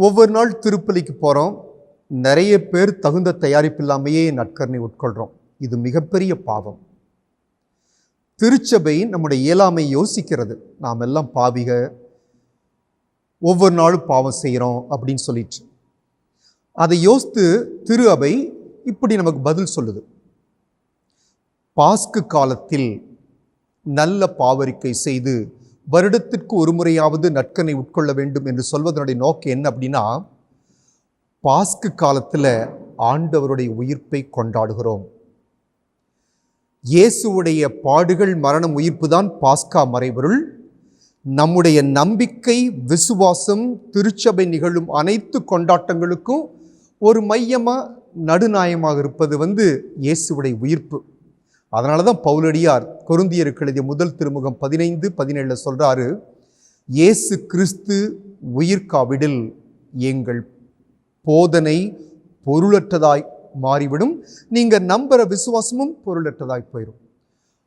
ஒவ்வொரு நாள் திருப்பலிக்கு போகிறோம். நிறைய பேர் தகுந்த தயாரிப்பு இல்லாமையே நற்கருணை உட்கொள்கிறோம். இது மிகப்பெரிய பாவம். திருச்சபை நம்முடைய இயலாமை யோசிக்கிறது. நாம் எல்லாம் பாவிக, ஒவ்வொரு நாளும் பாவம் செய்கிறோம் அப்படின்னு சொல்லிட்டு அதை யோசித்து திரு அவை இப்படி நமக்கு பதில் சொல்லுது. பாஸ்கு காலத்தில் நல்ல பாவரிக்கை செய்து வருடத்திற்கு ஒரு முறையாவது நற்கருணை உட்கொள்ள வேண்டும் என்று சொல்வதனுடைய நோக்கம் என்ன அப்படின்னா, பாஸ்கு காலத்தில் ஆண்டவருடைய உயிர்ப்பை கொண்டாடுகிறோம். இயேசுவுடைய பாடுகள், மரணம், உயிர்ப்பு தான் பாஸ்கா மறைபொருள். நம்முடைய நம்பிக்கை, விசுவாசம், திருச்சபை நிகழும் அனைத்து கொண்டாட்டங்களுக்கும் ஒரு மையமாக நடுநாயமாக இருப்பது இயேசுவுடைய உயிர்ப்பு. அதனால தான் பவுலடியார் கொரிந்தியருக்கு எழுதிய முதல் திருமுகம் 15:17 சொல்கிறாரு, இயேசு கிறிஸ்து உயிர்காவிடில் எங்கள் போதனை பொருளற்றதாய் மாறிவிடும், நீங்கள் நம்புகிற விசுவாசமும் பொருளற்றதாய் போயிடும்.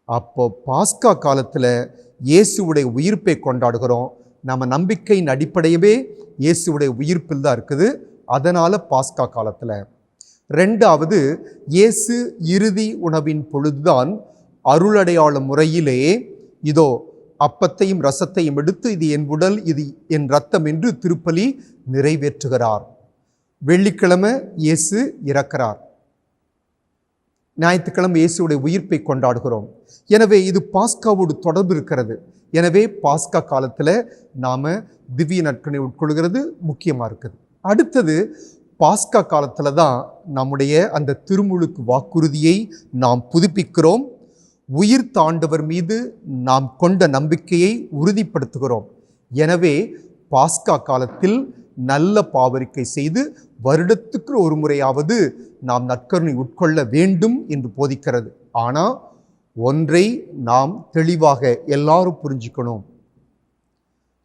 அப்போ பாஸ்கா காலத்தில் இயேசுவுடைய உயிர்ப்பை கொண்டாடுகிறோம். நம்ம நம்பிக்கையின் அடிப்படையவே இயேசுவுடைய உயிர்ப்பில் தான் இருக்குது. அதனால் பாஸ்கா காலத்தில் ரெண்டாவது, இயேசு இறுதி உணவின் பொழுதுதான் அருளடையாள முறையிலே இதோ அப்பத்தையும் ரசத்தையும் எடுத்து இது என் உடல், இது என் இரத்தம் என்று திருப்பலி நிறைவேற்றுகிறார். வெள்ளிக்கிழமை இயேசு இறக்கிறார், ஞாயிற்றுக்கிழமை இயேசுடைய உயிர்ப்பை கொண்டாடுகிறோம். எனவே இது பாஸ்காவோடு தொடர்பு இருக்கிறது. எனவே பாஸ்கா காலத்தில் நாம் திவ்ய நற்கருணை உட்கொள்கிறது முக்கியமாக இருக்குது. அடுத்தது, பாஸ்கா காலத்தில் தான் நம்முடைய அந்த திருமுழுக்கு வாக்குறுதியை நாம் புதுப்பிக்கிறோம். உயிர் தாண்டவர் மீது நாம் கொண்ட நம்பிக்கையை உறுதிப்படுத்துகிறோம். எனவே பாஸ்கா காலத்தில் நல்ல பாவரிக்கை செய்து வருடத்துக்கு ஒரு முறையாவது நாம் நற்கருணை உட்கொள்ள வேண்டும் என்று போதிக்கிறது. ஆனால் ஒன்றை நாம் தெளிவாக எல்லாரும் புரிஞ்சுக்கணும்,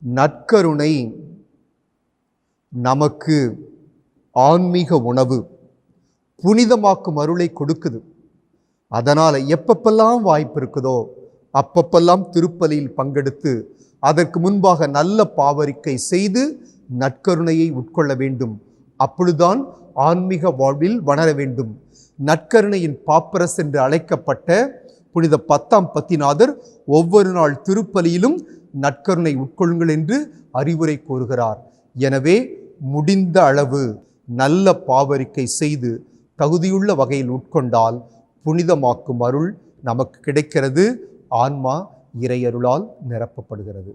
நற்கருணை நமக்கு ஆன்மீக உணவு, புனிதமாக்கும் அருளை கொடுக்குது. அதனால் எப்பப்பெல்லாம் வாய்ப்பு இருக்குதோ அப்பப்பெல்லாம் திருப்பலியில் பங்கெடுத்து அதற்கு முன்பாக நல்ல பாவரிக்கை செய்து நற்கருணையை உட்கொள்ள வேண்டும். அப்பொழுதுதான் ஆன்மீக வாழ்வில் வளர வேண்டும். நற்கருணையின் பாப்பரஸ் என்று அழைக்கப்பட்ட புனித 10ஆம் பத்திநாதர் ஒவ்வொரு நாள் திருப்பலியிலும் நற்கருணை உட்கொள்ளுங்கள் என்று அறிவுரை கூறுகிறார். எனவே முடிந்த அளவு நல்ல பாவரிக்கை செய்து தகுதியுள்ள வகையில் உட்கொண்டால் புனிதமாக்கும் அருள் நமக்கு கிடைக்கிறது. ஆன்மா இறையருளால் நிரப்பப்படுகிறது.